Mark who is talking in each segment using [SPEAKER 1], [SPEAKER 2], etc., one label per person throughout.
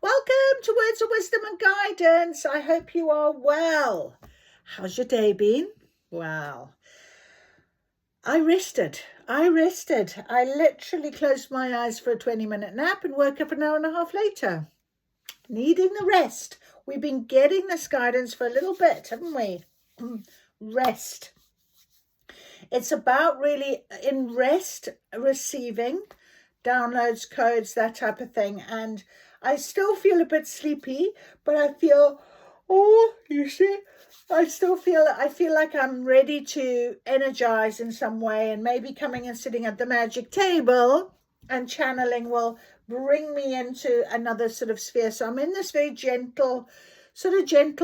[SPEAKER 1] Welcome to Words of Wisdom and Guidance. I hope you are well. How's your day been? Well, I rested. I literally closed my eyes for a 20-minute nap and woke up an hour and a half later, needing the rest. We've been getting this guidance for a little bit, haven't we? Rest. It's about really in rest, receiving downloads, codes, that type of thing. And I still feel a bit sleepy, but I feel, I feel like I'm ready to energize in some way, and maybe coming and sitting at the magic table and channeling will bring me into another sort of sphere. So I'm in this very gentle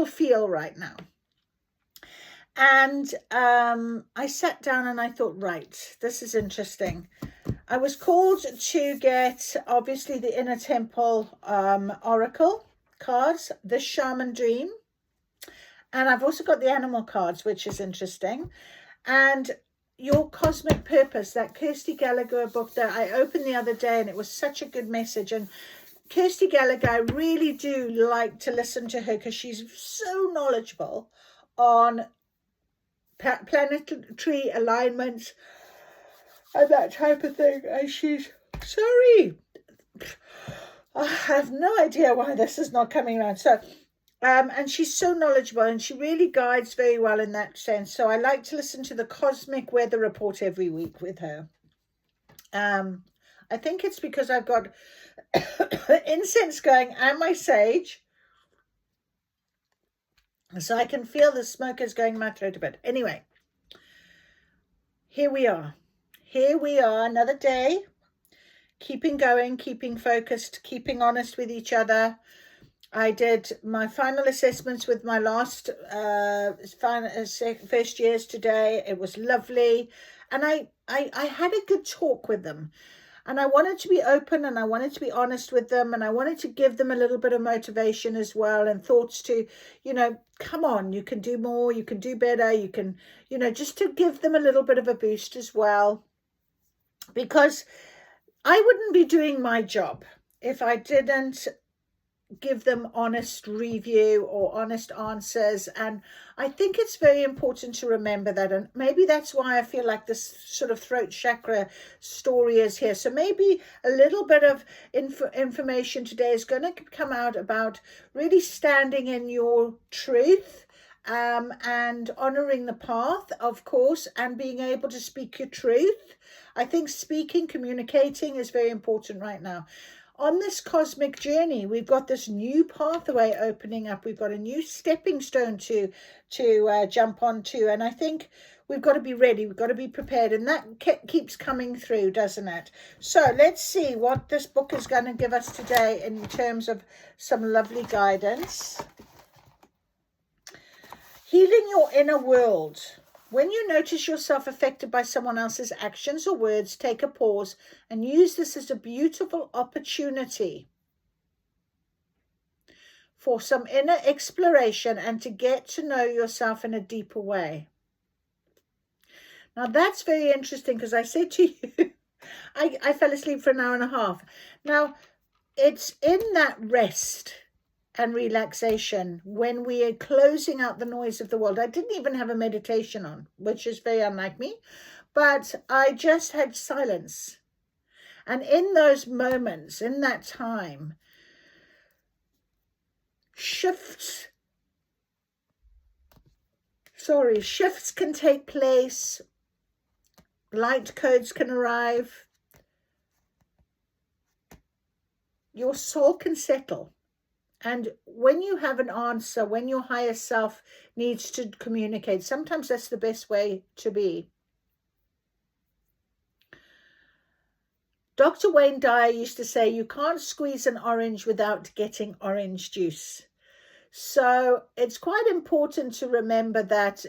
[SPEAKER 1] feel right now. And I sat down and I thought, right, this is interesting. I was called to get, obviously, the Inner Temple Oracle cards, the Shaman Dream. And I've also got the Animal cards, which is interesting. And Your Cosmic Purpose, that Kirsty Gallagher book that I opened the other day, and it was such a good message. And Kirsty Gallagher, I really do like to listen to her because she's so knowledgeable on planetary alignments and that type of thing. And she's, sorry, I have no idea why this is not coming around. So, and she's so knowledgeable and she really guides very well in that sense. So I like to listen to the Cosmic Weather Report every week with her. I think it's because I've got incense going and my sage, so I can feel the smoke is going in my throat a bit. Anyway, here we are. Another day. Keeping going, keeping focused, keeping honest with each other. I did my final assessments with my last first years today. It was lovely. And I had a good talk with them. And I wanted to be open and I wanted to be honest with them. And I wanted to give them a little bit of motivation as well and thoughts to, come on, you can do more, you can do better. You can, just to give them a little bit of a boost as well. Because I wouldn't be doing my job if I didn't give them honest review or honest answers. And I think it's very important to remember that. And maybe that's why I feel like this sort of throat chakra story is here. So maybe a little bit of information today is going to come out about really standing in your truth, and honoring the path, of course, and being able to speak your truth. I think communicating is very important right now. On this cosmic journey, we've got this new pathway opening up. We've got a new stepping stone to jump onto. And I think we've got to be ready. We've got to be prepared. And that keeps coming through, doesn't it? So let's see what this book is going to give us today in terms of some lovely guidance. Healing your inner world. When you notice yourself affected by someone else's actions or words, take a pause and use this as a beautiful opportunity for some inner exploration and to get to know yourself in a deeper way. Now that's very interesting because I said to you, I fell asleep for an hour and a half. Now it's in that rest and relaxation when we are closing out the noise of the world. I didn't even have a meditation on, which is very unlike me, but I just had silence. And in those moments, in that time, shifts can take place, light codes can arrive, your soul can settle. And when you have an answer, when your higher self needs to communicate, sometimes that's the best way to be. Dr. Wayne Dyer used to say, you can't squeeze an orange without getting orange juice. So it's quite important to remember that,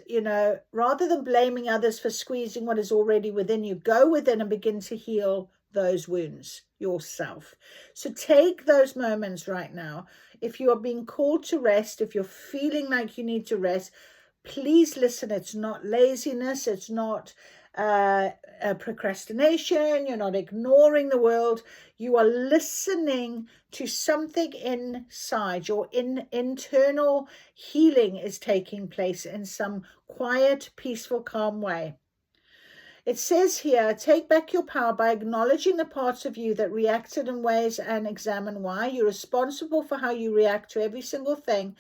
[SPEAKER 1] rather than blaming others for squeezing what is already within you, go within and begin to heal those wounds yourself. So take those moments right now. If you are being called to rest, if you're feeling like you need to rest, please listen. It's not laziness. It's not procrastination. You're not ignoring the world. You are listening to something inside. Your internal healing is taking place in some quiet, peaceful, calm way. It says here, take back your power by acknowledging the parts of you that reacted in ways and examine why. You're responsible for how you react to every single thing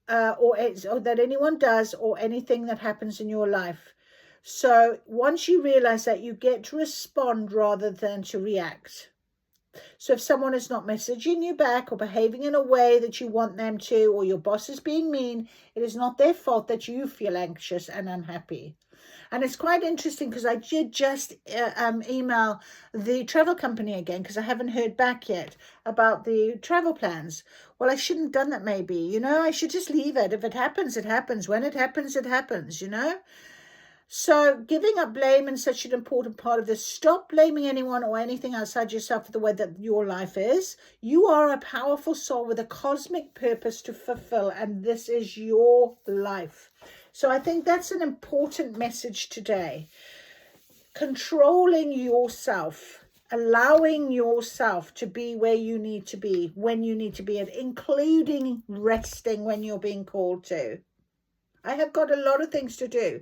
[SPEAKER 1] or that anyone does or anything that happens in your life. So once you realize that, you get to respond rather than to react. So if someone is not messaging you back or behaving in a way that you want them to, or your boss is being mean, it is not their fault that you feel anxious and unhappy. And it's quite interesting because I did just email the travel company again because I haven't heard back yet about the travel plans. Well, I shouldn't have done that maybe, you know. I should just leave it. If it happens, it happens. When it happens, it happens, you know. So giving up blame is such an important part of this. Stop blaming anyone or anything outside yourself for the way that your life is. You are a powerful soul with a cosmic purpose to fulfill, and this is your life. So I think that's an important message today. Controlling yourself, allowing yourself to be where you need to be, when you need to be, and including resting when you're being called to. I have got a lot of things to do.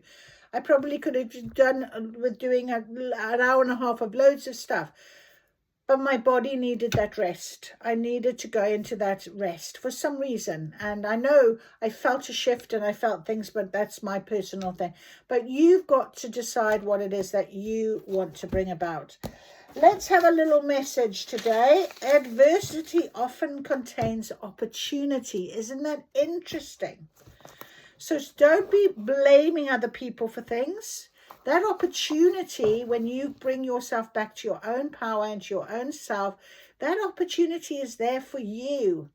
[SPEAKER 1] I probably could have done with doing an hour and a half of loads of stuff. But my body needed that rest. I needed to go into that rest for some reason. And I know I felt a shift and I felt things, but that's my personal thing. But you've got to decide what it is that you want to bring about. Let's have a little message today. Adversity often contains opportunity. Isn't that interesting? So don't be blaming other people for things. That opportunity, when you bring yourself back to your own power and to your own self, that opportunity is there for you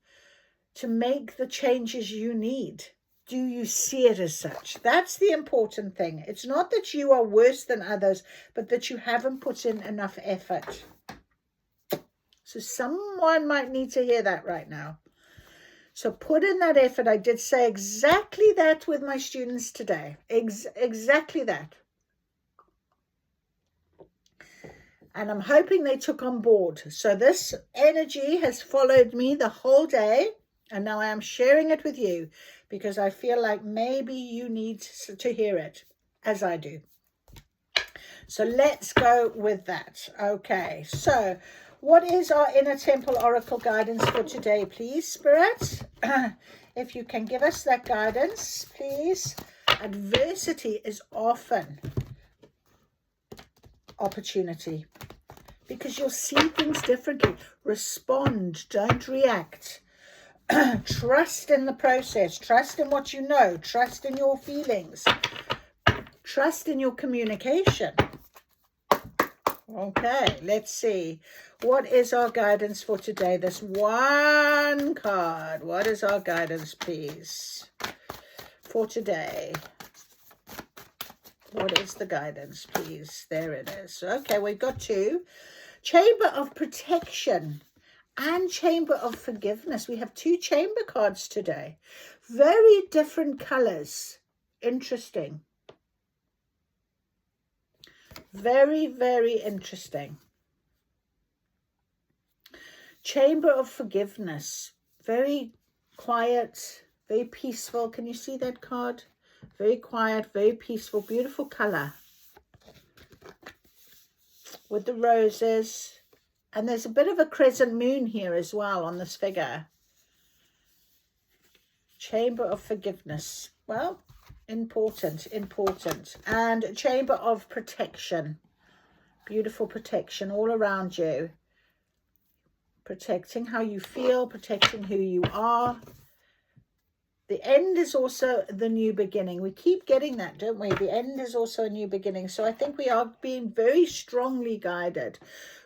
[SPEAKER 1] to make the changes you need. Do you see it as such? That's the important thing. It's not that you are worse than others, but that you haven't put in enough effort. So someone might need to hear that right now. So put in that effort. I did say exactly that with my students today. Exactly that. And I'm hoping they took on board. So this energy has followed me the whole day. And now I am sharing it with you because I feel like maybe you need to hear it as I do. So let's go with that. Okay. So what is our inner temple oracle guidance for today, please, Spirit? If you can give us that guidance, please. Adversity is often opportunity because you'll see things differently. Respond, don't react. Trust in the process. Trust in what you know. Trust in your feelings. Trust in your communication. Okay, let's see. What is our guidance for today? This one card. What is our guidance, please, for today? What is the guidance, please? There it is. Okay, we've got two. Chamber of Protection and Chamber of Forgiveness. We have two chamber cards today. Very different colors. Interesting. Very, very interesting. Chamber of Forgiveness. Very quiet, very peaceful. Can you see that card? Very quiet, very peaceful, beautiful color. With the roses. And there's a bit of a crescent moon here as well on this figure. Chamber of Forgiveness. Well, important. And Chamber of Protection. Beautiful protection all around you. Protecting how you feel, protecting who you are. The end is also the new beginning. We keep getting that, don't we? The end is also a new beginning. So I think we are being very strongly guided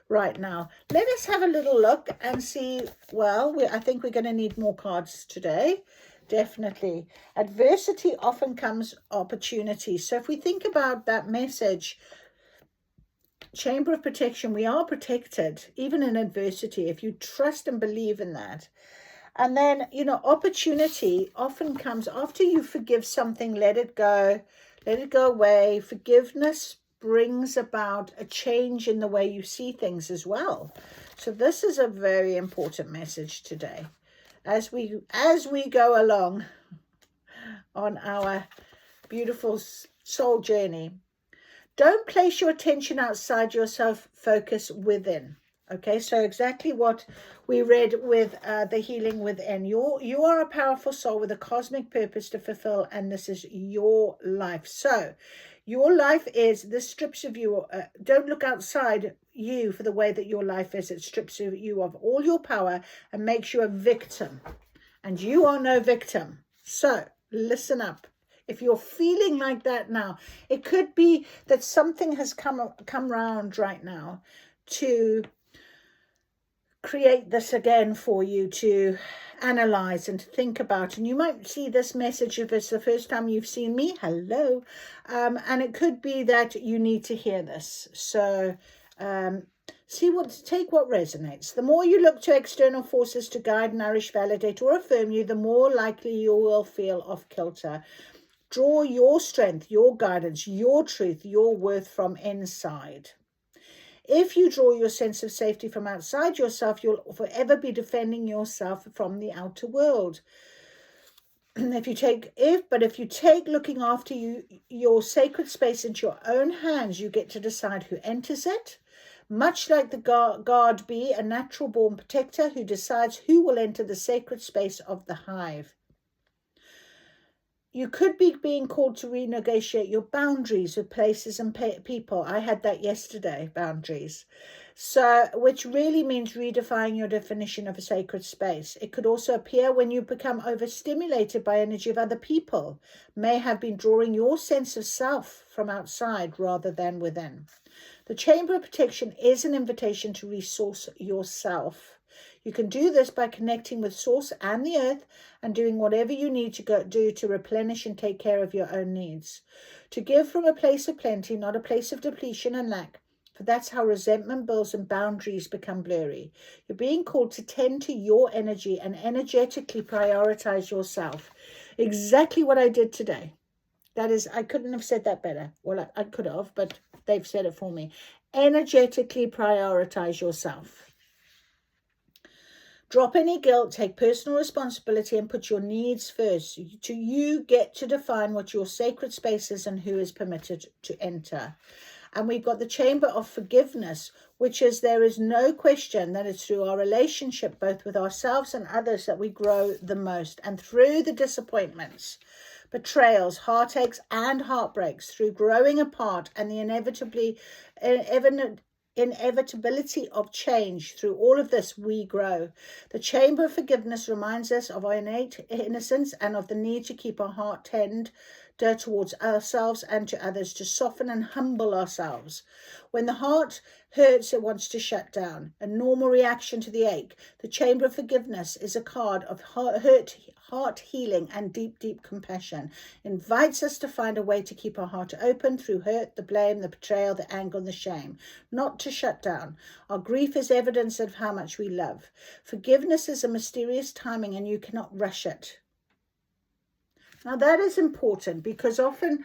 [SPEAKER 1] right now. Let us have a little look and see. Well, I think we're going to need more cards today. Definitely. Adversity often comes opportunity. So if we think about that message, Chamber of Protection, we are protected even in adversity if you trust and believe in that. And then, you know, opportunity often comes after you forgive something, let it go, Let it go away. Forgiveness brings about a change in the way you see things as well. So this is a very important message today as we go along on our beautiful soul journey. Don't place your attention outside yourself, focus within. Okay, so exactly what we read with the healing within. You are a powerful soul with a cosmic purpose to fulfill, and this is your life. So your life is, this strips of you, don't look outside you for the way that your life is. It strips you of all your power and makes you a victim. And you are no victim. So listen up. If you're feeling like that now, it could be that something has come round right now to create this again for you to analyze and to think about. And you might see this message if it's the first time you've seen me. Hello. And it could be that you need to hear this. So take what resonates. The more you look to external forces to guide, nourish, validate, or affirm you, the more likely you will feel off kilter. Draw your strength, your guidance, your truth, your worth from inside. If you draw your sense of safety from outside yourself, you'll forever be defending yourself from the outer world. If you take looking after your sacred space into your own hands, you get to decide who enters it. Much like the guard bee, a natural born protector who decides who will enter the sacred space of the hive. You could be being called to renegotiate your boundaries with places and people. I had that yesterday, boundaries. So, which really means redefining your definition of a sacred space. It could also appear when you become overstimulated by energy of other people, may have been drawing your sense of self from outside rather than within. The Chamber of Protection is an invitation to resource yourself. You can do this by connecting with Source and the Earth and doing whatever you need to do to replenish and take care of your own needs. To give from a place of plenty, not a place of depletion and lack, for that's how resentment builds and boundaries become blurry. You're being called to tend to your energy and energetically prioritize yourself. Exactly what I did today. That is, I couldn't have said that better. Well, I could have, but they've said it for me. Energetically prioritize yourself. Drop any guilt, take personal responsibility, and put your needs first. You get to define what your sacred space is and who is permitted to enter. And we've got the Chamber of Forgiveness, which is there is no question that it's through our relationship, both with ourselves and others, that we grow the most. And through the disappointments, betrayals, heartaches, and heartbreaks, through growing apart and the inevitability of change, through all of this we grow. The Chamber of Forgiveness reminds us of our innate innocence and of the need to keep our heart tender towards ourselves and to others, to soften and humble ourselves. When the heart hurts, it wants to shut down, a normal reaction to the ache. The Chamber of Forgiveness is a card of heart healing and deep compassion. Invites us to find a way to keep our heart open through hurt, the blame, the betrayal, the anger, and the shame, not to shut down. Our grief is evidence of how much we love. Forgiveness is a mysterious timing, and you cannot rush it. Now that is important, because often,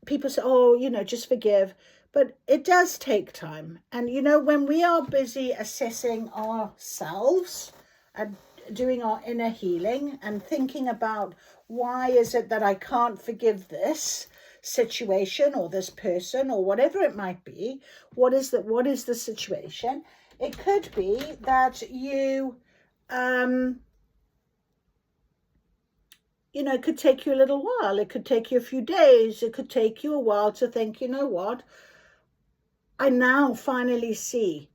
[SPEAKER 1] people say, just forgive. But it does take time. And, when we are busy assessing ourselves and doing our inner healing and thinking about why is it that I can't forgive this situation or this person or whatever it might be, what is the situation? It could be that you, it could take you a little while. It could take you a few days. It could take you a while to think, you know what? I now finally see.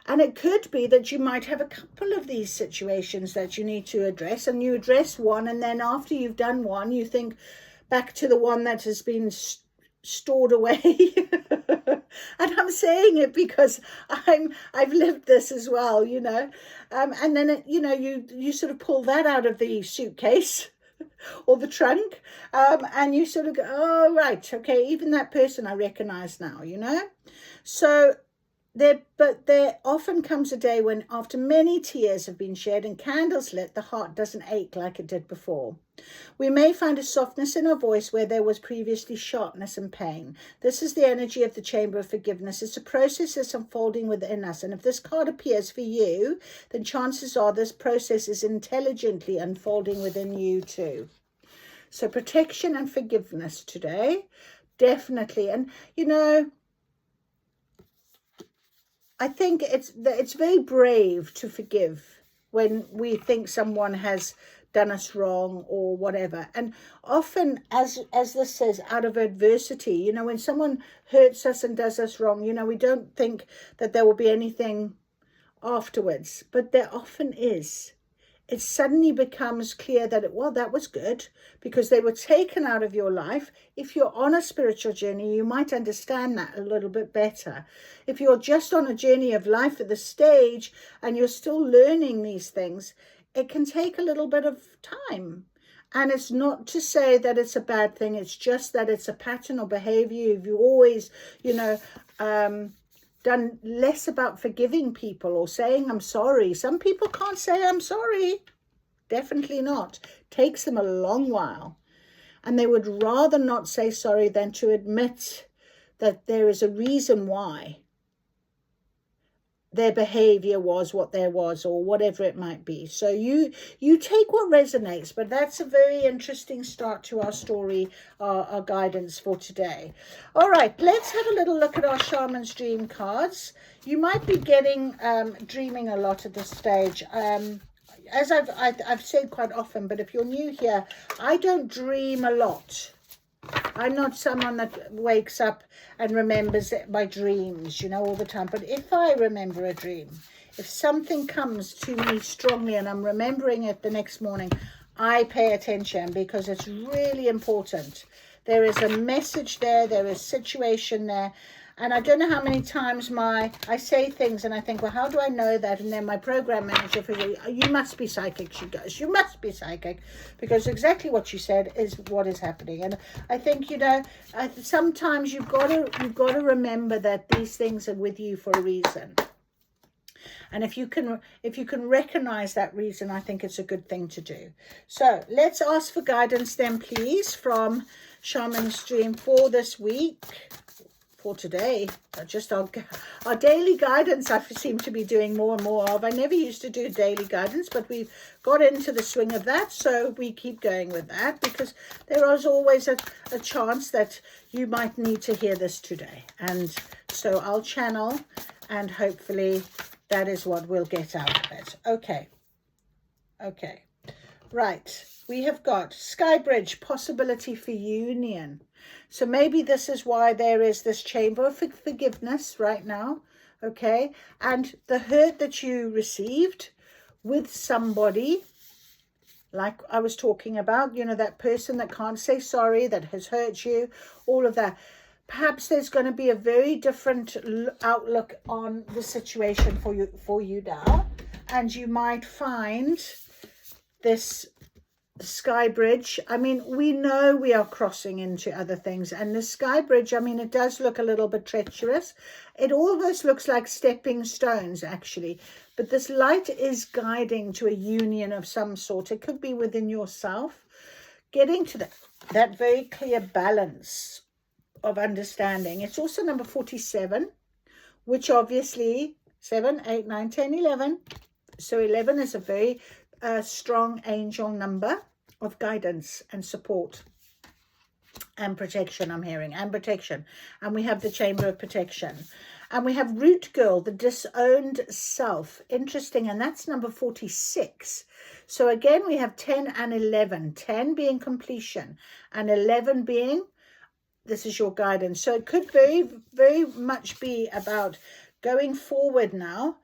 [SPEAKER 1] And it could be that you might have a couple of these situations that you need to address, and you address one, and then after you've done one, you think back to the one that has been stored away. And I'm saying it because I've lived this as well, and then you sort of pull that out of the suitcase or the trunk, and you sort of go, oh right, okay, even that person I recognize now, So But there often comes a day when, after many tears have been shed and candles lit, the heart doesn't ache like it did before. We may find a softness in our voice where there was previously sharpness and pain. This is the energy of the chamber of forgiveness. It's a process that's unfolding within us. And if this card appears for you, then chances are this process is intelligently unfolding within you too. So protection and forgiveness today, definitely. And, you know, I think it's very brave to forgive when we think someone has done us wrong or whatever. And often, as this says, out of adversity, you know, when someone hurts us and does us wrong, you know, we don't think that there will be anything afterwards, but there often is. It suddenly becomes clear that, well, that was good because they were taken out of your life. If you're on a spiritual journey, you might understand that a little bit better. If you're just on a journey of life at the stage and you're still learning these things, it can take a little bit of time. And it's not to say that it's a bad thing. It's just that it's a pattern or behavior. If you always, you know, done less about forgiving people or saying I'm sorry. Some people can't say I'm sorry. Definitely not. Takes them a long while. And they would rather not say sorry than to admit that there is a reason why their behavior was what there was, or whatever it might be. So you take what resonates, but that's a very interesting start to our story, our guidance for today. All right, let's have a little look at our Shaman's Dream cards. You might be getting dreaming a lot at this stage. As I've said quite often, but if you're new here, I don't dream a lot. I'm not someone that wakes up and remembers my dreams, you know, all the time. But if I remember a dream, if something comes to me strongly and I'm remembering it the next morning, I pay attention because it's really important. There is a message there. There is situation there. And I don't know how many times I say things and I think, well, how do I know that? And then my program manager says, you must be psychic, she goes. You must be psychic, because exactly what you said is what is happening. And I think, you know, sometimes you've got to remember that these things are with you for a reason. And if you can recognize that reason, I think it's a good thing to do. So let's ask for guidance then, please, from Shaman's Dream for this week. For today, just our daily guidance I seem to be doing more and more of. I never used to do daily guidance, but we've got into the swing of that, so we keep going with that because there is always a chance that you might need to hear this today. And so I'll channel, and hopefully that is what we'll get out of it. Okay, right, we have got Sky Bridge, possibility for union. So maybe this is why there is this chamber of forgiveness right now, okay? And the hurt that you received with somebody, like I was talking about, you know, that person that can't say sorry, that has hurt you, all of that. Perhaps there's going to be a very different outlook on the situation for you now. And you might find this Sky Bridge. I mean, we know we are crossing into other things, and the Sky Bridge, I mean, it does look a little bit treacherous. It almost looks like stepping stones, actually, but this light is guiding to a union of some sort. It could be within yourself, getting to that very clear balance of understanding. It's also number 47, which obviously 7, 8, 9, 10, 11. So 11 is a very strong angel number of guidance and support and protection. I'm hearing, and protection. And we have the chamber of protection, and we have root girl, the disowned self. Interesting. And that's number 46. So again, we have 10 and 11, 10 being completion and 11 being, this is your guidance. So it could very, very much be about going forward now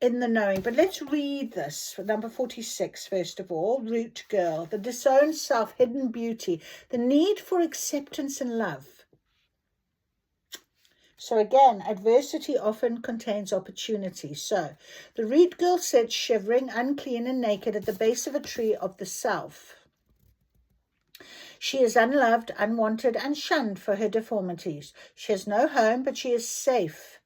[SPEAKER 1] in the knowing. But let's read this for number 46 first of all. Root girl, the disowned self, hidden beauty, the need for acceptance and love. So again, adversity often contains opportunity. So the root girl sits shivering, unclean and naked at the base of a tree of the self. She is unloved, unwanted and shunned for her deformities. She has no home, but she is safe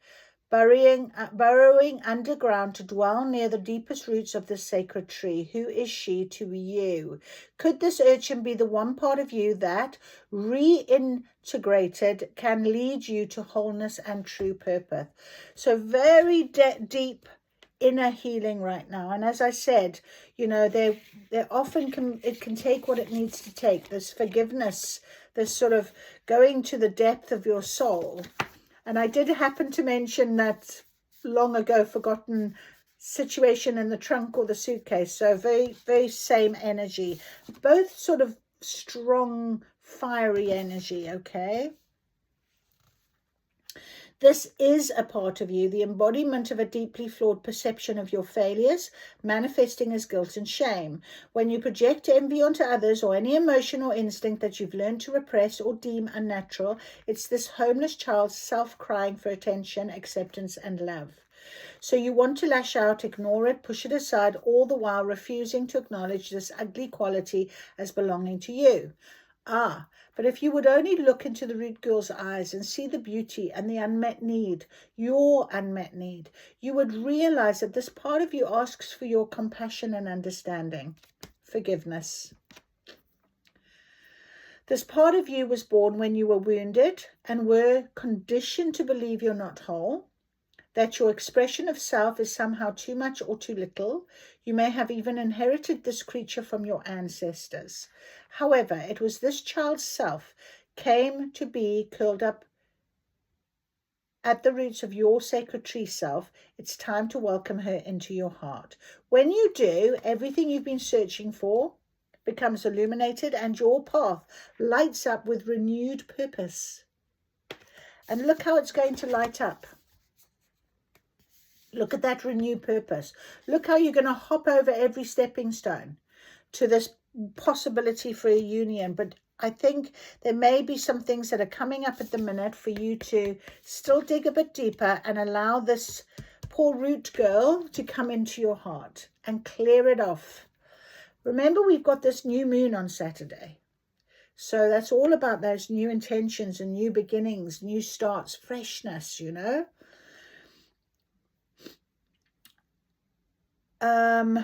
[SPEAKER 1] burrowing underground to dwell near the deepest roots of this sacred tree. Who is she to you? Could this urchin be the one part of you that, reintegrated, can lead you to wholeness and true purpose? So very deep inner healing right now. And as I said, you know, they often it can take what it needs to take. This forgiveness, this sort of going to the depth of your soul. And I did happen to mention that long ago forgotten situation in the trunk or the suitcase. So very, very same energy. Both sort of strong, fiery energy, okay? This is a part of you, the embodiment of a deeply flawed perception of your failures, manifesting as guilt and shame. When you project envy onto others or any emotion or instinct that you've learned to repress or deem unnatural, it's this homeless child's self crying for attention, acceptance, and love. So you want to lash out, ignore it, push it aside, all the while refusing to acknowledge this ugly quality as belonging to you. But if you would only look into the root girl's eyes and see the beauty and the unmet need, your unmet need, you would realize that this part of you asks for your compassion and understanding, forgiveness. This part of you was born when you were wounded and were conditioned to believe you're not whole, that your expression of self is somehow too much or too little. You may have even inherited this creature from your ancestors. However, it was this child's self came to be curled up at the roots of your sacred tree self. It's time to welcome her into your heart. When you do, everything you've been searching for becomes illuminated and your path lights up with renewed purpose. And look how it's going to light up. Look at that renewed purpose. Look how you're going to hop over every stepping stone to this possibility for a union. But I think there may be some things that are coming up at the minute for you to still dig a bit deeper and allow this poor root girl to come into your heart and clear it off. Remember, we've got this new moon on Saturday. So that's all about those new intentions and new beginnings, new starts, freshness, you know.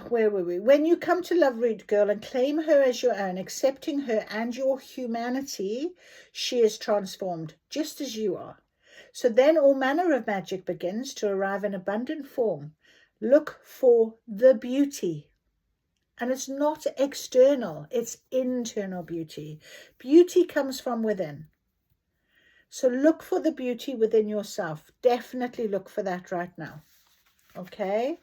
[SPEAKER 1] Where were we? When you come to love root girl and claim her as your own, accepting her and your humanity, she is transformed just as you are. So then all manner of magic begins to arrive in abundant form. Look for the beauty. And it's not external, it's internal beauty. Beauty comes from within. So look for the beauty within yourself. Definitely look for that right now. Okay?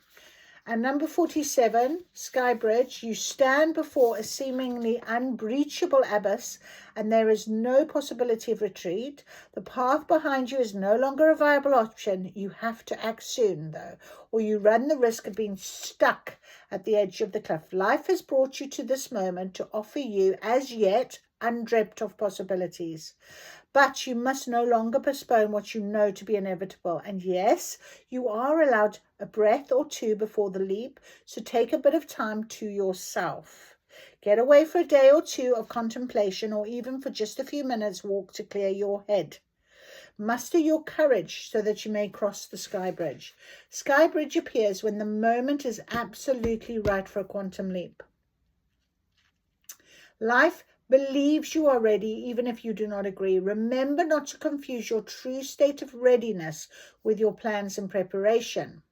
[SPEAKER 1] And number 47, Sky Bridge, you stand before a seemingly unbreachable abyss and there is no possibility of retreat. The path behind you is no longer a viable option. You have to act soon, though, or you run the risk of being stuck at the edge of the cliff. Life has brought you to this moment to offer you, as yet, undreamt of possibilities. But you must no longer postpone what you know to be inevitable. And yes, you are allowed a breath or two before the leap, so take a bit of time to yourself. Get away for a day or two of contemplation, or even for just a few minutes walk to clear your head. Muster your courage so that you may cross the Sky Bridge. Sky Bridge appears when the moment is absolutely right for a quantum leap. Life believes you are ready, even if you do not agree. Remember not to confuse your true state of readiness with your plans and preparation.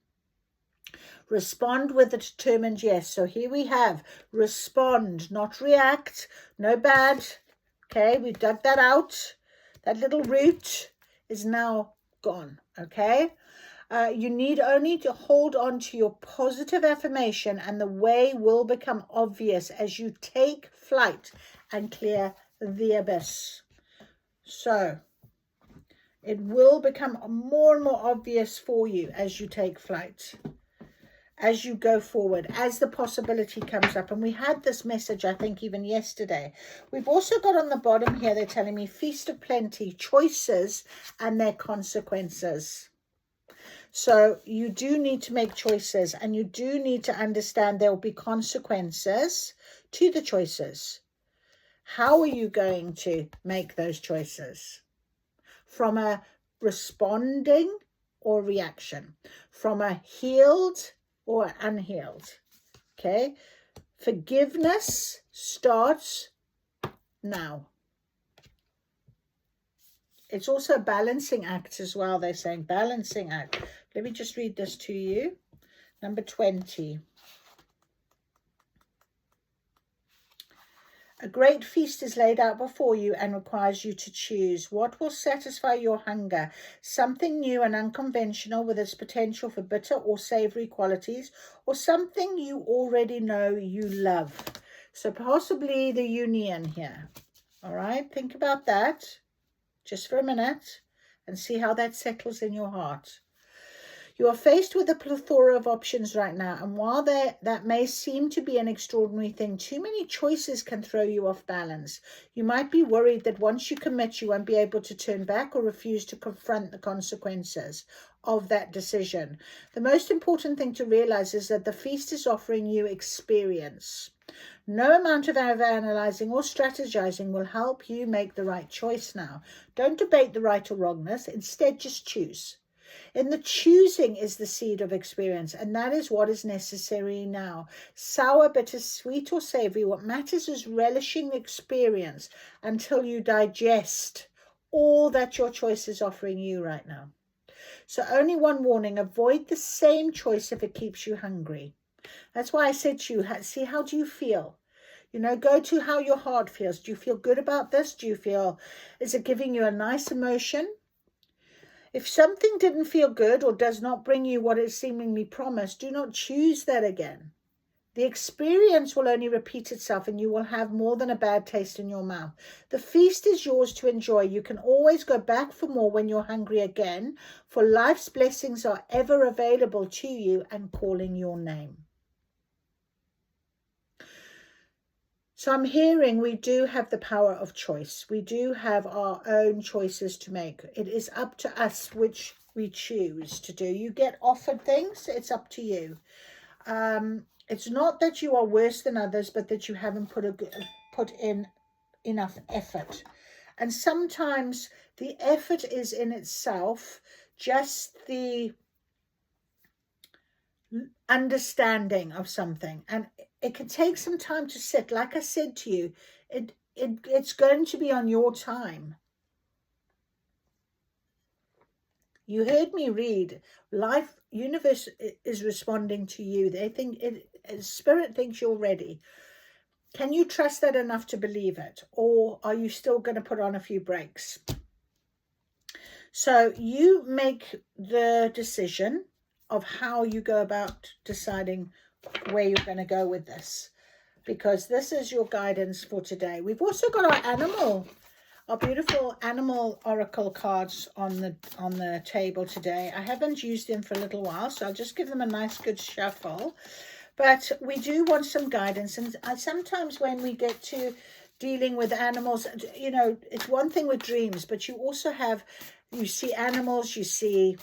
[SPEAKER 1] Respond with a determined yes. So here we have respond, not react. No bad. Okay, we've dug that out. That little root is now gone. Okay. You need only to hold on to your positive affirmation and the way will become obvious as you take flight and clear the abyss. So it will become more and more obvious for you as you take flight, as you go forward, as the possibility comes up. And we had this message, I think, even yesterday. We've also got on the bottom here, they're telling me feast of plenty, choices and their consequences. So you do need to make choices and you do need to understand there will be consequences to the choices. How are you going to make those choices? From a responding or reaction, from a healed or unhealed. Okay, forgiveness starts now. It's also a balancing act as well. They're saying balancing act. Let me just read this to you. Number 20. A great feast is laid out before you and requires you to choose. What will satisfy your hunger? Something new and unconventional with its potential for bitter or savory qualities, or something you already know you love? So possibly the union here. All right, think about that just for a minute and see how that settles in your heart. You are faced with a plethora of options right now, and while that may seem to be an extraordinary thing, too many choices can throw you off balance. You might be worried that once you commit, you won't be able to turn back or refuse to confront the consequences of that decision. The most important thing to realize is that the feast is offering you experience. No amount of analyzing or strategizing will help you make the right choice now. Don't debate the right or wrongness. Instead, just choose. In the choosing is the seed of experience, and that is what is necessary now. Sour, bitter, sweet, or savory, what matters is relishing the experience until you digest all that your choice is offering you right now. So only one warning: avoid the same choice if it keeps you hungry. That's why I said to you, see, how do you feel? You know, go to how your heart feels. Do you feel good about this? Do you feel, is it giving you a nice emotion? If something didn't feel good or does not bring you what is seemingly promised, do not choose that again. The experience will only repeat itself, and you will have more than a bad taste in your mouth. The feast is yours to enjoy. You can always go back for more when you're hungry again, for life's blessings are ever available to you and calling your name. So I'm hearing we do have the power of choice. We do have our own choices to make. It is up to us which we choose to do. You get offered things, it's up to you. It's not that you are worse than others, but that you haven't put in enough effort. And sometimes the effort is in itself just the understanding of something, and it can take some time to sit. Like I said to you, it's going to be on your time. You heard me read. Life, universe is responding to you. They think spirit thinks you're ready. Can you trust that enough to believe it, or are you still going to put on a few brakes? So you make the decision of how you go about deciding where you're going to go with this, because this is your guidance for today. We've also got our beautiful animal oracle cards on the table today. I haven't used them for a little while, so I'll just give them a nice good shuffle. But we do want some guidance, and sometimes when we get to dealing with animals, you know, it's one thing with dreams, but you also you see animals, you see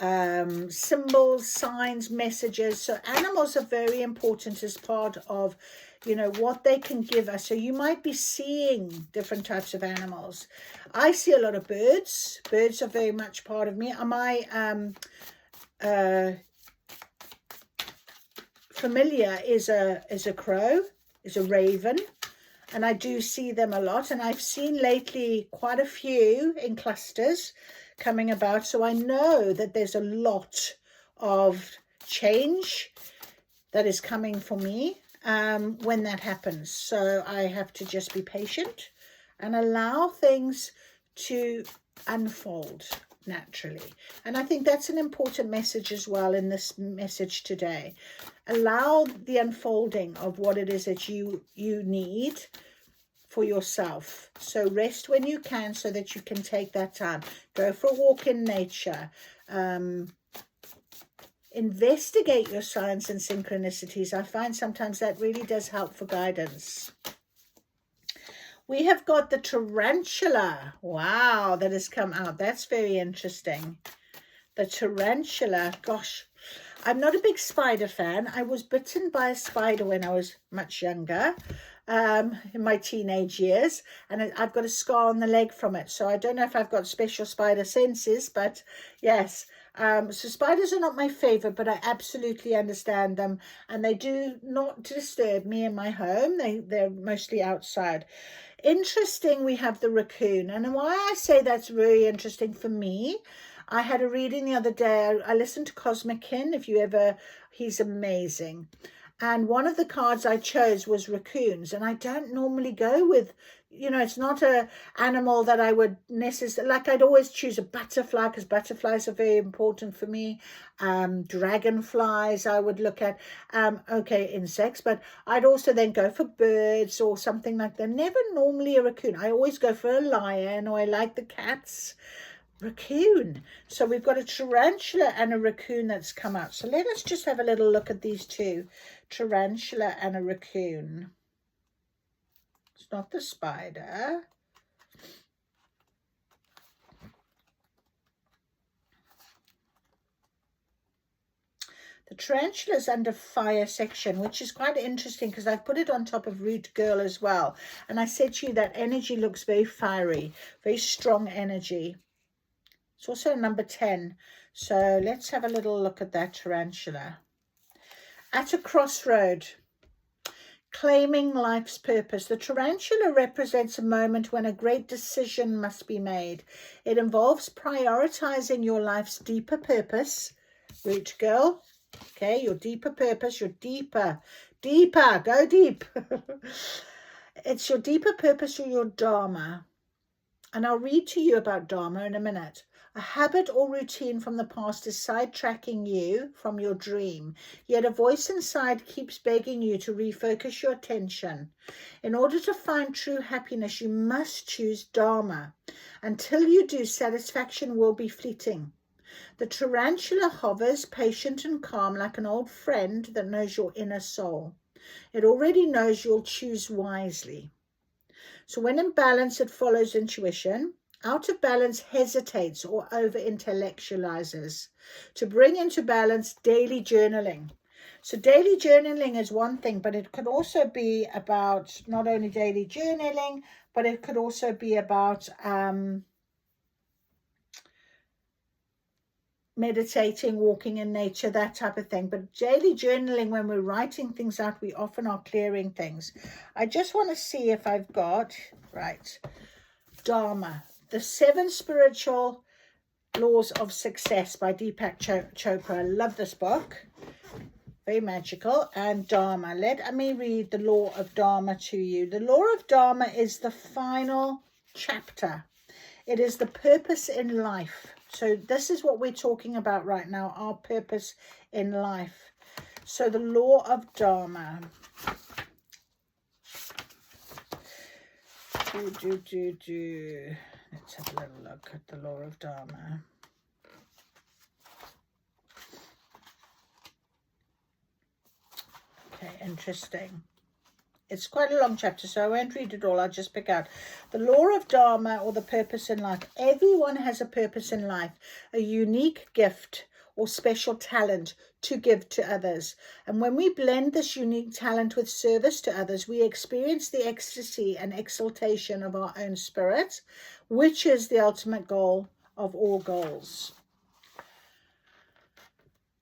[SPEAKER 1] symbols, signs, messages. So animals are very important as part of, you know, what they can give us. So you might be seeing different types of animals. I see a lot of birds. Birds are very much part of me. My familiar is a crow, is a raven, and I do see them a lot. And I've seen lately quite a few in clusters coming about, so I know that there's a lot of change that is coming for me when that happens. So I have to just be patient and allow things to unfold naturally. And I think that's an important message as well in this message today. Allow the unfolding of what it is that you need for yourself. So rest when you can, so that you can take that time. Go for a walk in nature. Investigate your signs and synchronicities. I find sometimes that really does help for guidance. We have got the tarantula. Wow, that has come out. That's very interesting. The tarantula. Gosh, I'm not a big spider fan. I was bitten by a spider when I was much younger, in my teenage years, and I've got a scar on the leg from it. So I don't know if I've got special spider senses, but yes, So spiders are not my favorite, but I absolutely understand them, and they do not disturb me in my home. They're mostly outside. Interesting, we have the raccoon, and why I say that's really interesting for me, I had a reading the other day. I listened to Cosmic Kin. If you ever, he's amazing. And one of the cards I chose was raccoons, and I don't normally go with, it's not a animal that I would necessarily, like I'd always choose a butterfly because butterflies are very important for me. Dragonflies I would look at, okay, insects, but I'd also then go for birds or something like that. Never normally a raccoon. I always go for a lion, or I like the cats. Raccoon. So we've got a tarantula and a raccoon that's come out. So let us just have a little look at these two. Tarantula and a raccoon. It's not the spider. The tarantula is under fire section, which is quite interesting because I've put it on top of root girl as well. And I said to you that energy looks very fiery, very strong energy. It's also number 10. So let's have a little look at that tarantula. At a crossroad, claiming life's purpose. The tarantula represents a moment when a great decision must be made. It involves prioritizing your life's deeper purpose. Root girl. Okay, your deeper purpose, your deeper, go deep. It's your deeper purpose or your dharma. And I'll read to you about dharma in a minute. A habit or routine from the past is sidetracking you from your dream, yet a voice inside keeps begging you to refocus your attention. In order to find true happiness, you must choose dharma. Until you do, satisfaction will be fleeting. The tarantula hovers, patient and calm, like an old friend that knows your inner soul. It already knows you'll choose wisely. So when in balance, it follows intuition. Out of balance, hesitates or over-intellectualizes. To bring into balance, daily journaling. So daily journaling is one thing, but it could also be about not only daily journaling, but it could also be about meditating, walking in nature, that type of thing. But daily journaling, when we're writing things out, we often are clearing things. I just want to see if I've got, right, Dharma, the 7 Spiritual Laws of Success by Deepak Chopra. I love this book. Very magical. And Dharma. Let me read the Law of Dharma to you. The Law of Dharma is the final chapter. It is the purpose in life. So this is what we're talking about right now, our purpose in life. So the Law of Dharma. Let's have a little look at the Law of Dharma. Okay, interesting. It's quite a long chapter, so I won't read it all. I'll just pick out the Law of Dharma, or the purpose in life. Everyone has a purpose in life, a unique gift or special talent to give to others. And when we blend this unique talent with service to others, we experience the ecstasy and exaltation of our own spirit, which is the ultimate goal of all goals.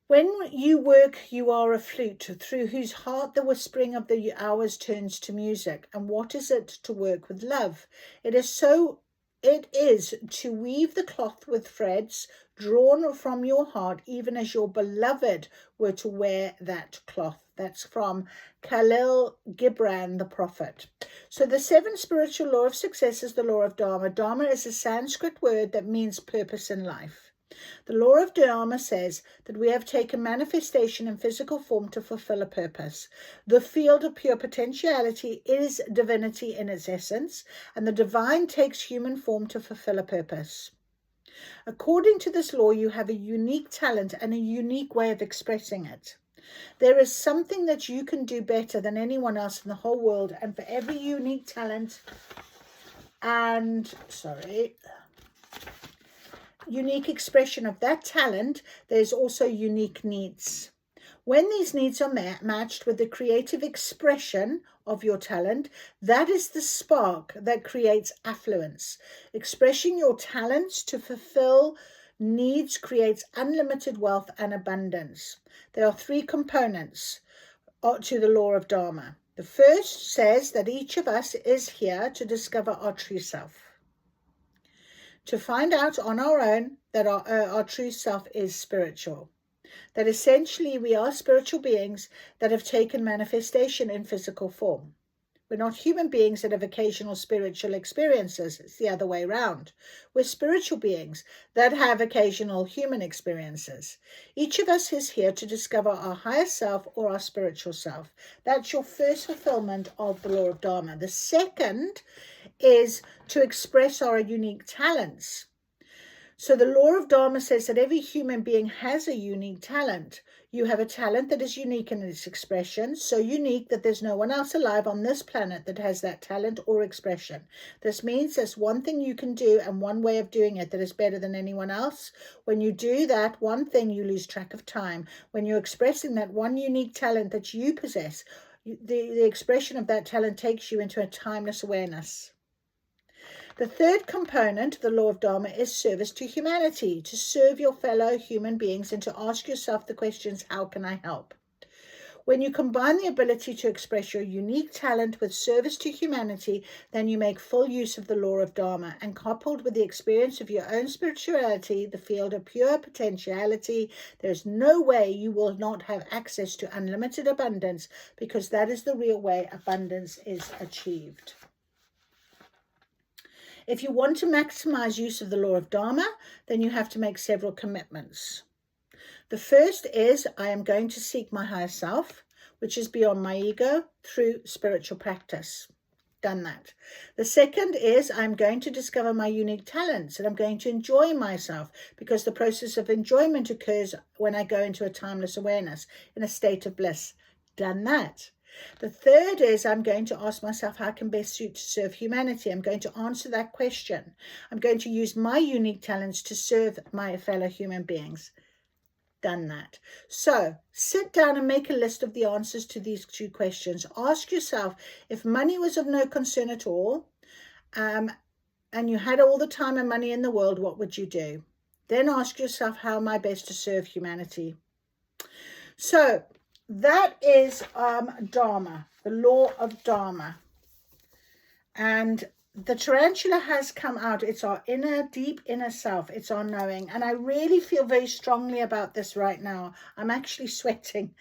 [SPEAKER 1] When you work, you are a flute, through whose heart the whispering of the hours turns to music. And what is it to work with love? It is to weave the cloth with threads drawn from your heart, even as your beloved were to wear that cloth. That's from Khalil Gibran, the prophet. So the 7 spiritual law of success is the law of Dharma. Dharma is a Sanskrit word that means purpose in life. The law of Dharma says that we have taken manifestation in physical form to fulfill a purpose. The field of pure potentiality is divinity in its essence, and the divine takes human form to fulfill a purpose. According to this law, you have a unique talent and a unique way of expressing it. There is something that you can do better than anyone else in the whole world, and for every unique talent and, unique expression of that talent, there's also unique needs. When these needs are matched with the creative expression of your talent, that is the spark that creates affluence. Expressing your talents to fulfill Needs creates unlimited wealth and abundance. There are 3 components to the law of dharma. The first says that each of us is here to discover our true self, to find out on our own that our true self is spiritual, that essentially we are spiritual beings that have taken manifestation in physical form. We're not human beings that have occasional spiritual experiences. It's the other way around. We're spiritual beings that have occasional human experiences. Each of us is here to discover our higher self or our spiritual self. That's your first fulfillment of the law of dharma. The second is to express our unique talents. So the law of dharma says that every human being has a unique talent. You have a talent that is unique in its expression, so unique that there's no one else alive on this planet that has that talent or expression. This means there's one thing you can do and one way of doing it that is better than anyone else. When you do that one thing, you lose track of time. When you're expressing that one unique talent that you possess, the expression of that talent takes you into a timeless awareness. The third component of the law of dharma is service to humanity, to serve your fellow human beings and to ask yourself the questions, how can I help? When you combine the ability to express your unique talent with service to humanity, then you make full use of the law of dharma, and coupled with the experience of your own spirituality, the field of pure potentiality, there's no way you will not have access to unlimited abundance, because that is the real way abundance is achieved. If you want to maximize use of the law of dharma, then you have to make several commitments. The first is, I am going to seek my higher self, which is beyond my ego, through spiritual practice. Done that. The second is, I'm going to discover my unique talents and I'm going to enjoy myself, because the process of enjoyment occurs when I go into a timeless awareness, in a state of bliss. Done that. The third is, I'm going to ask myself how I can best suit to serve humanity. I'm going to answer that question. I'm going to use my unique talents to serve my fellow human beings. Done that. So sit down and make a list of the answers to these 2 questions. Ask yourself, if money was of no concern at all, and you had all the time and money in the world, what would you do? Then ask yourself, how am I best to serve humanity? So that is dharma, the law of dharma. And the tarantula has come out. It's our deep inner self. It's our knowing. And I really feel very strongly about this right now. I'm actually sweating,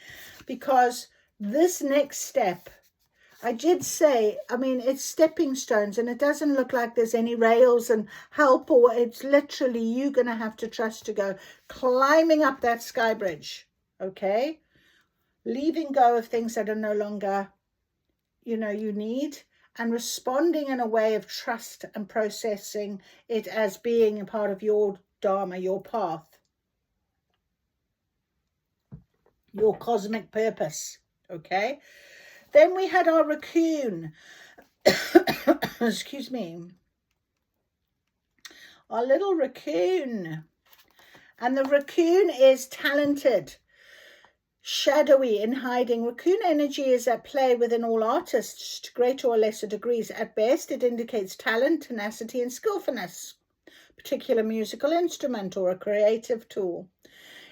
[SPEAKER 1] because this next step, I did say, I mean, it's stepping stones, and it doesn't look like there's any rails and help, or it's literally you going to have to trust to go climbing up that sky bridge. Okay? Leaving go of things that are no longer, you need, and responding in a way of trust and processing it as being a part of your dharma, your path, your cosmic purpose. Okay? Then we had our raccoon. Excuse me. Our little raccoon. And the raccoon is talented, shadowy, in hiding. Raccoon energy is at play within all artists to greater or lesser degrees. At best, it indicates talent, tenacity, and skillfulness, particular musical instrument or a creative tool.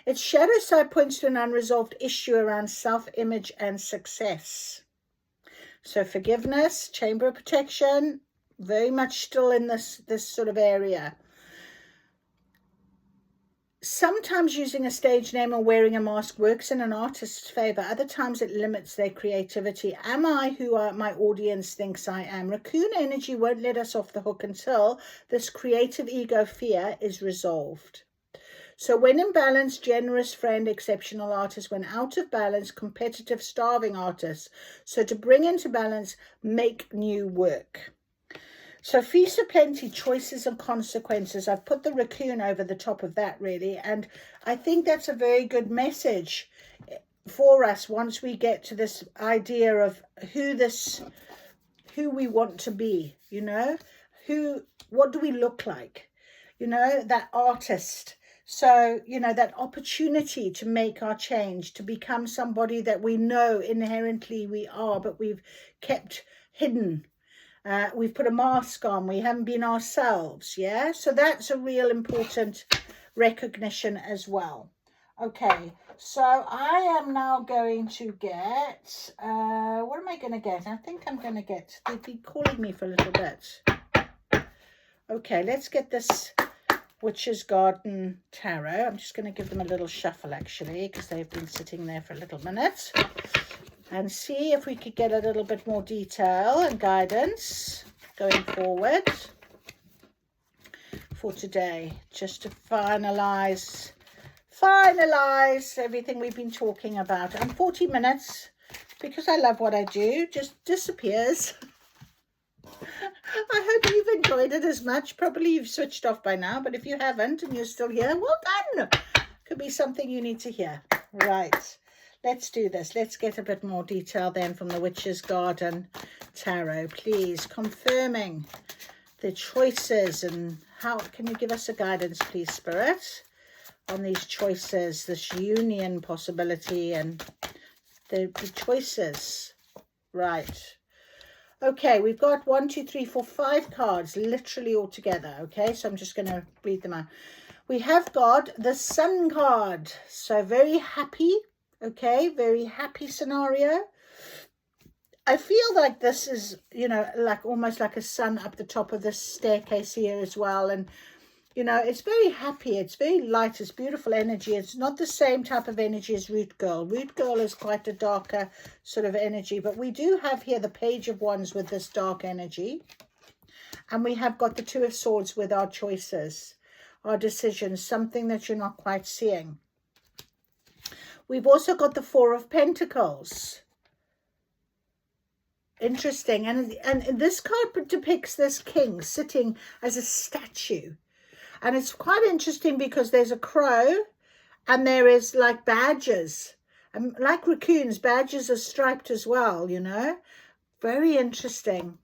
[SPEAKER 1] Its shadow side points to an unresolved issue around self-image and success. So forgiveness, chamber of protection, very much still in this sort of area. Sometimes using a stage name or wearing a mask works in an artist's favor. Other times it limits their creativity. Am I who my audience thinks I am? Raccoon energy won't let us off the hook until this creative ego fear is resolved. So when in balance, generous, friend, exceptional artist. When out of balance, competitive, starving artist. So to bring into balance, make new work. So feast of plenty, choices and consequences. I've put the raccoon over the top of that, really. And I think that's a very good message for us once we get to this idea of who we want to be, what do we look like? That artist. So, that opportunity to make our change, to become somebody that we know inherently we are, but we've kept hidden. We've put a mask on. We haven't been ourselves. Yeah. So that's a real important recognition as well. Okay, so I am now going to get, what am I going to get? I think I'm going to get, they've been calling me for a little bit. Okay, let's get this Witch's Garden Tarot. I'm just going to give them a little shuffle actually, because they've been sitting there for a little minute. And see if we could get a little bit more detail and guidance going forward for today, just to finalize everything we've been talking about. And 40 minutes, because I love what I do, just disappears. I hope you've enjoyed it as much. Probably you've switched off by now, but if you haven't and you're still here, well done. Could be something you need to hear. Right, let's do this. Let's get a bit more detail then from the Witch's Garden Tarot, please, confirming the choices. And how can you give us a guidance, please, Spirit, on these choices, this union possibility and the choices. Right. Okay, we've got 1, 2, 3, 4, 5 cards literally all together. Okay, so I'm just going to read them out. We have got the Sun card. So very happy. Okay, very happy scenario. I feel like this is, you know, like almost like a sun up the top of this staircase here as well. And, you know, it's very happy. It's very light. It's beautiful energy. It's not the same type of energy as Root Girl. Root Girl is quite a darker sort of energy. But we do have here the Page of Wands with this dark energy. And we have got the Two of Swords with our choices, our decisions, something that you're not quite seeing. We've also got the Four of Pentacles. Interesting. And this card depicts this king sitting as a statue. And it's quite interesting because there's a crow and there is like badgers. And like raccoons, badgers are striped as well, you know. Very interesting.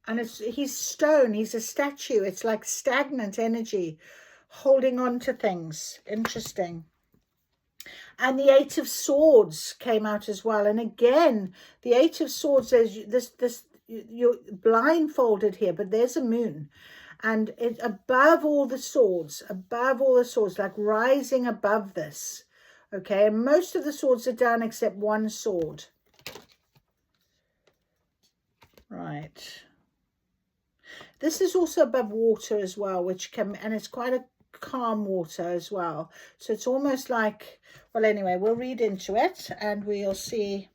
[SPEAKER 1] And he's stone. He's a statue. It's like stagnant energy, holding on to things. Interesting. And the Eight of Swords came out as well. And again, the Eight of Swords, there's this you're blindfolded here, but there's a moon. And it's above all the swords, like rising above this. Okay, and most of the swords are down except one sword. Right. This is also above water as well, which can, and it's quite a calm water as well. So it's almost like, well, anyway, we'll read into it and we'll see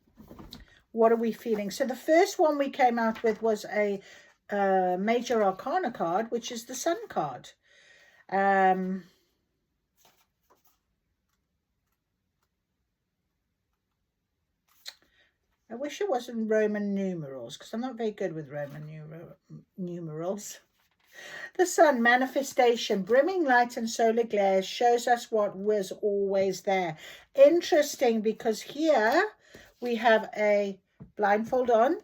[SPEAKER 1] what are we feeling. So the first one we came out with was a Major Arcana card, which is the Sun card. I wish it wasn't Roman numerals, because I'm not very good with Roman numerals. The Sun, manifestation, brimming light and solar glare, shows us what was always there. Interesting, because here we have a blindfold on,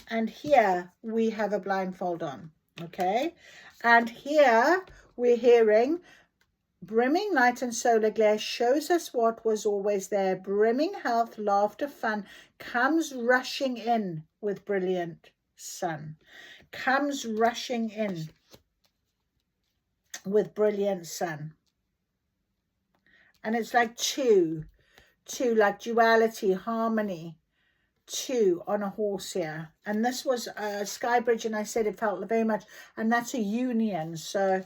[SPEAKER 1] and here we have a blindfold on. Okay, and here we're hearing brimming light and solar glare shows us what was always there. Brimming health, laughter, fun comes rushing in with brilliant sun. Comes rushing in with brilliant sun. And it's like two, like duality, harmony. 2 on a horse here. And this was Skybridge, and I said it felt very much, and that's a union. So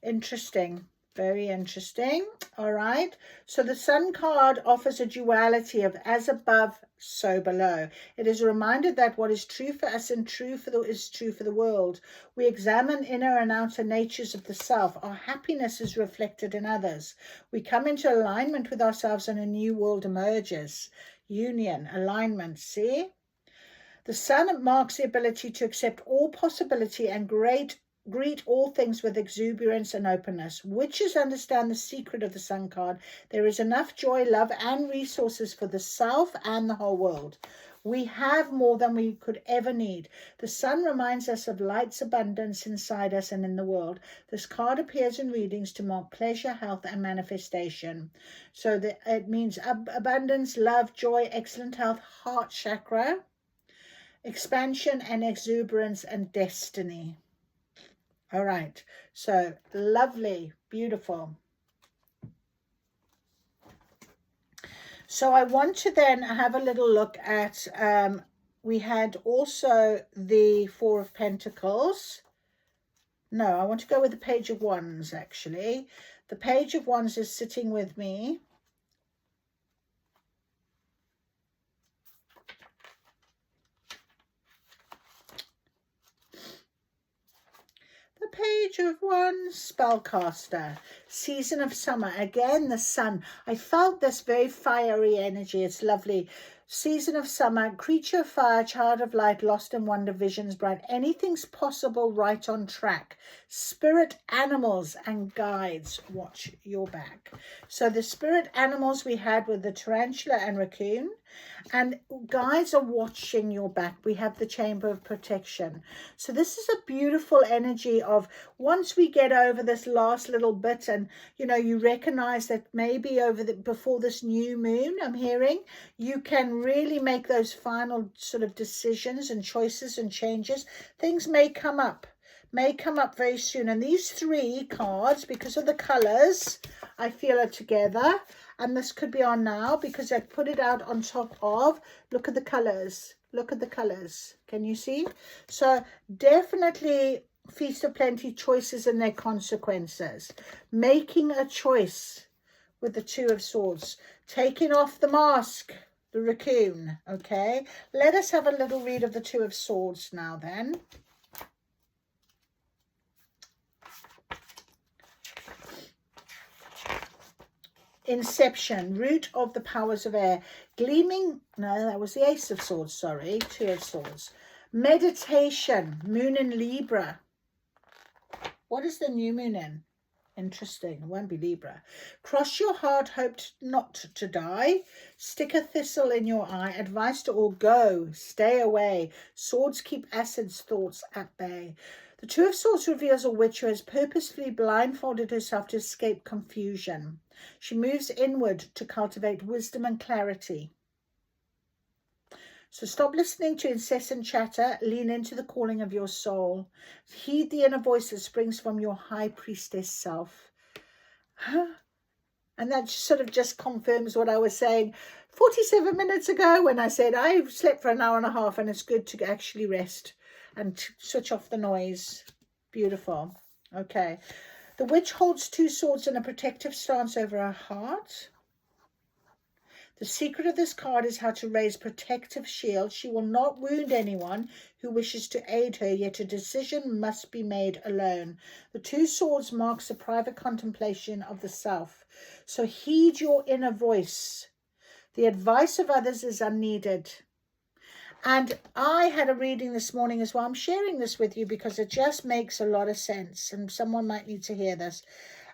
[SPEAKER 1] interesting. Very interesting. All right. So the Sun card offers a duality of as above, so below. It is a reminder that what is true for us and is true for the world. We examine inner and outer natures of the self. Our happiness is reflected in others. We come into alignment with ourselves and a new world emerges. Union, alignment, see? The Sun marks the ability to accept all possibility and greet all things with exuberance and openness. Witches understand the secret of the Sun card. There is enough joy, love, and resources for the self and the whole world. We have more than we could ever need. The Sun reminds us of light's abundance inside us and in the world. This card appears in readings to mark pleasure, health, and manifestation. So it means abundance, love, joy, excellent health, heart chakra, expansion and exuberance, and destiny. All right. So lovely, beautiful. So I want to then have a little look at, we had also the Four of Pentacles. No, I want to go with the Page of Wands, actually. The Page of Wands is sitting with me. The Page of Wands, Spellcaster, Season of Summer. Again, the sun. I felt this very fiery energy. It's lovely. Season of Summer, creature of fire, child of light, lost in wonder, visions bright. Anything's possible, right on track. Spirit animals and guides, watch your back. So the spirit animals we had were the tarantula and raccoon. And guides are watching your back. We have the Chamber of Protection. So this is a beautiful energy of once we get over this last little bit, and you know, you recognize that maybe before this new moon, I'm hearing, you can really make those final sort of decisions and choices and changes. Things may come up very soon. And these three cards, because of the colors, I feel are together. And this could be on now because I put it out on top of, look at the colors. Look at the colors. Can you see? So definitely Feast of Plenty, choices and their consequences. Making a choice with the Two of Swords. Taking off the mask, the raccoon. Okay. Let us have a little read of the Two of Swords now then. Inception, root of the powers of air, gleaming, no, that was the Ace of Swords, sorry, Two of Swords. Meditation, moon in Libra. What is the new moon in? Interesting, it won't be Libra. Cross your heart, hoped not to die. Stick a thistle in your eye. Advice to all, go, stay away. Swords keep acid's thoughts at bay. The Two of Swords reveals a witch who has purposefully blindfolded herself to escape confusion. She moves inward to cultivate wisdom and clarity. So stop listening to incessant chatter. Lean into the calling of your soul. Heed the inner voice that springs from your high priestess self. And that sort of just confirms what I was saying 47 minutes ago when I said I've slept for an hour and a half and it's good to actually rest and switch off the noise. Beautiful. Okay. The witch holds two swords in a protective stance over her heart. The secret of this card is how to raise protective shield. She will not wound anyone who wishes to aid her, yet a decision must be made alone. The Two Swords marks a private contemplation of the self. So heed your inner voice. The advice of others is unneeded. And I had a reading this morning as well. I'm sharing this with you because it just makes a lot of sense and someone might need to hear this.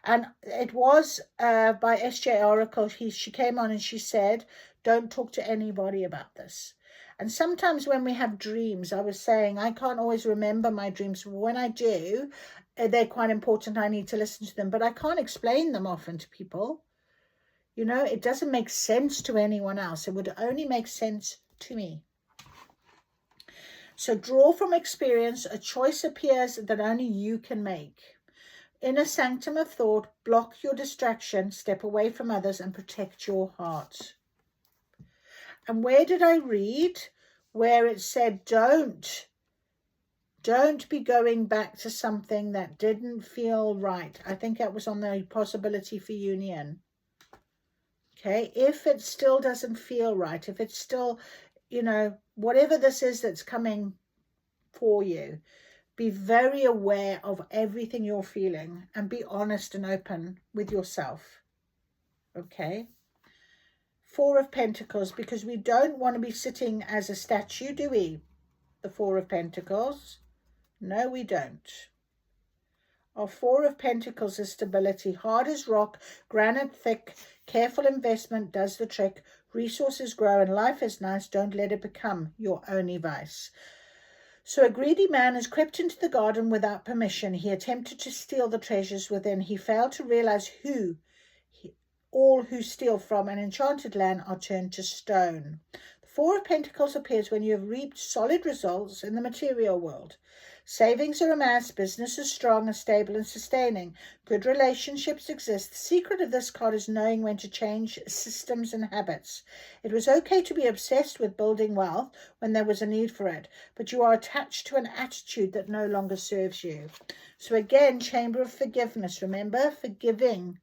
[SPEAKER 1] And it was by S.J. Oracle. She came on and she said, don't talk to anybody about this. And sometimes when we have dreams, I was saying, I can't always remember my dreams. When I do, they're quite important. I need to listen to them. But I can't explain them often to people. You know, it doesn't make sense to anyone else. It would only make sense to me. So draw from experience. A choice appears that only you can make. In a sanctum of thought, block your distraction, step away from others and protect your heart. And where did I read? Where it said, don't be going back to something that didn't feel right. I think that was on the possibility for union. Okay, if it still doesn't feel right, if it's still, you know, whatever this is that's coming for you, be very aware of everything you're feeling and be honest and open with yourself. Okay. Four of Pentacles, because we don't want to be sitting as a statue, do we? The Four of Pentacles. No, we don't. Our Four of Pentacles is stability. Hard as rock, granite thick, careful investment does the trick. Resources grow and life is nice. Don't let it become your only vice. So a greedy man has crept into the garden without permission. He attempted to steal the treasures within. He failed to realize all who steal from an enchanted land are turned to stone. The Four of Pentacles appears when you have reaped solid results in the material world. Savings are amassed, business is strong and stable and sustaining. Good relationships exist. The secret of this card is knowing when to change systems and habits. It was okay to be obsessed with building wealth when there was a need for it, but you are attached to an attitude that no longer serves you. So again, Chamber of Forgiveness. Remember, forgiving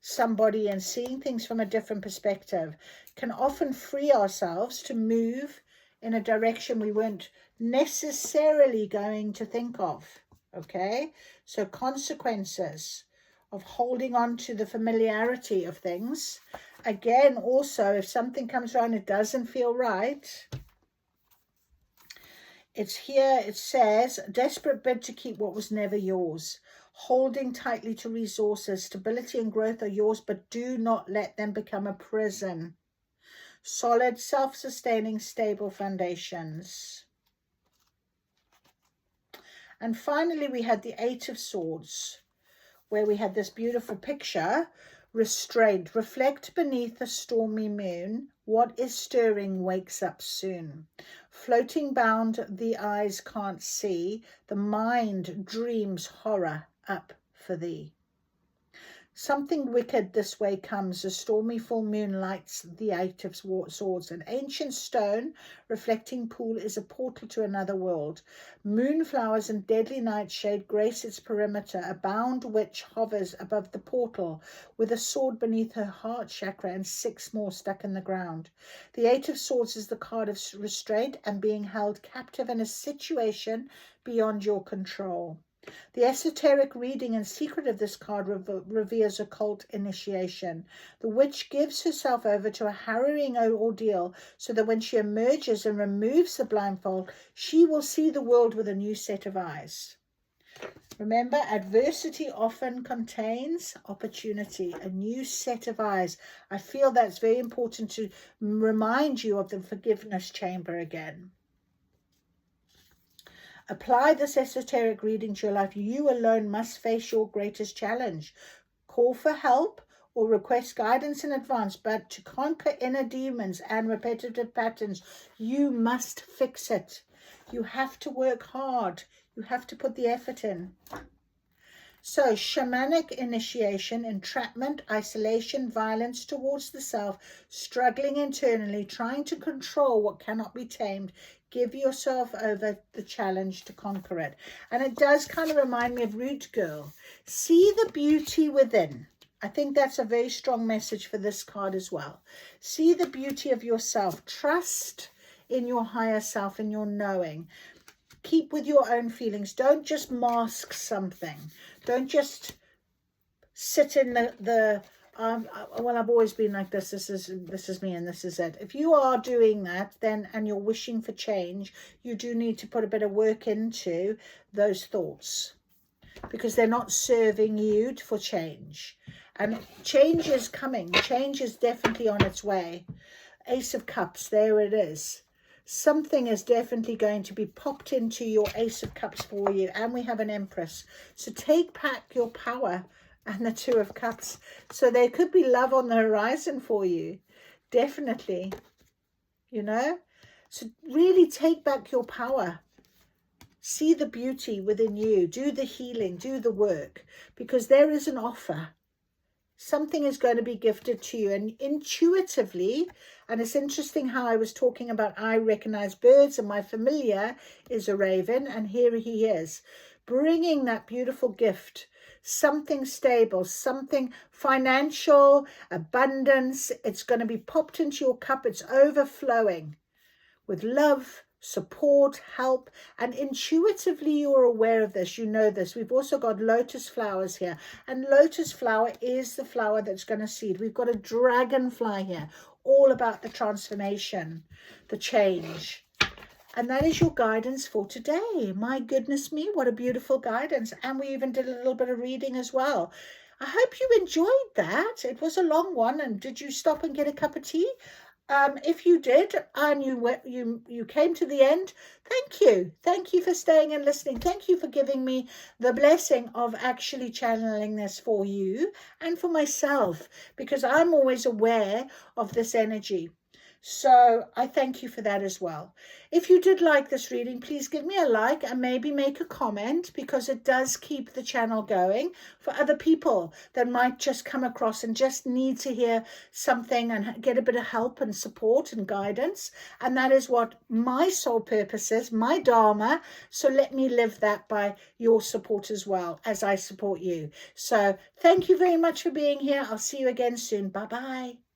[SPEAKER 1] somebody and seeing things from a different perspective can often free ourselves to move in a direction we weren't necessarily going to think of. Okay, so consequences of holding on to the familiarity of things. Again, also, if something comes around, it doesn't feel right. It's here, it says, desperate bid to keep what was never yours. Holding tightly to resources. Stability and growth are yours, but do not let them become a prison. Solid, self-sustaining, stable foundations. And finally, we had the Eight of Swords, where we had this beautiful picture. Restraint. Reflect beneath a stormy moon. What is stirring wakes up soon. Floating bound, the eyes can't see. The mind dreams horror up for thee. Something wicked this way comes. A stormy full moon lights the Eight of Swords. An ancient stone reflecting pool is a portal to another world. Moonflowers and deadly nightshade grace its perimeter. A bound witch hovers above the portal with a sword beneath her heart chakra and 6 more stuck in the ground. The Eight of Swords is the card of restraint and being held captive in a situation beyond your control. The esoteric reading and secret of this card reveals occult initiation. The witch gives herself over to a harrowing ordeal so that when she emerges and removes the blindfold, she will see the world with a new set of eyes. Remember, adversity often contains opportunity, a new set of eyes. I feel that's very important to remind you of the forgiveness chamber again. Apply this esoteric reading to your life. You alone must face your greatest challenge. Call for help or request guidance in advance, but to conquer inner demons and repetitive patterns, you must fix it. You have to work hard. You have to put the effort in. So, shamanic initiation, entrapment, isolation, violence towards the self, struggling internally, trying to control what cannot be tamed. Give yourself over the challenge to conquer it. And it does kind of remind me of Root Girl. See the beauty within. I think that's a very strong message for this card as well. See the beauty of yourself. Trust in your higher self, in your knowing. Keep with your own feelings. Don't just mask something. Don't just sit in well, I've always been like this. This is me and this is it. If you are doing that, then, and you're wishing for change, you do need to put a bit of work into those thoughts because they're not serving you for change. And change is coming. Change is definitely on its way. Ace of Cups, there it is. Something is definitely going to be popped into your Ace of Cups for you. And we have an Empress. So take back your power. And the Two of Cups. So there could be love on the horizon for you. Definitely. You know? So really take back your power. See the beauty within you. Do the healing. Do the work. Because there is an offer. Something is going to be gifted to you. And intuitively, and it's interesting how I was talking about I recognize birds and my familiar is a raven. And here he is. Bringing that beautiful gift. Something stable, something financial, abundance. It's going to be popped into your cup. It's overflowing with love, support, help. And intuitively, you're aware of this. You know this. We've also got lotus flowers here. And lotus flower is the flower that's going to seed. We've got a dragonfly here. All about the transformation, the change. And that is your guidance for today. My goodness me, what a beautiful guidance. And we even did a little bit of reading as well. I hope you enjoyed that. It was a long one. And did you stop and get a cup of tea? If you did and you came to the end, thank you. Thank you for staying and listening. Thank you for giving me the blessing of actually channeling this for you and for myself, because I'm always aware of this energy. So I thank you for that as well. If you did like this reading, please give me a like and maybe make a comment, because it does keep the channel going for other people that might just come across and just need to hear something and get a bit of help and support and guidance. And that is what my soul purpose is, my dharma. So let me live that by your support as well, as I support you. So thank you very much for being here. I'll see you again soon. Bye-bye.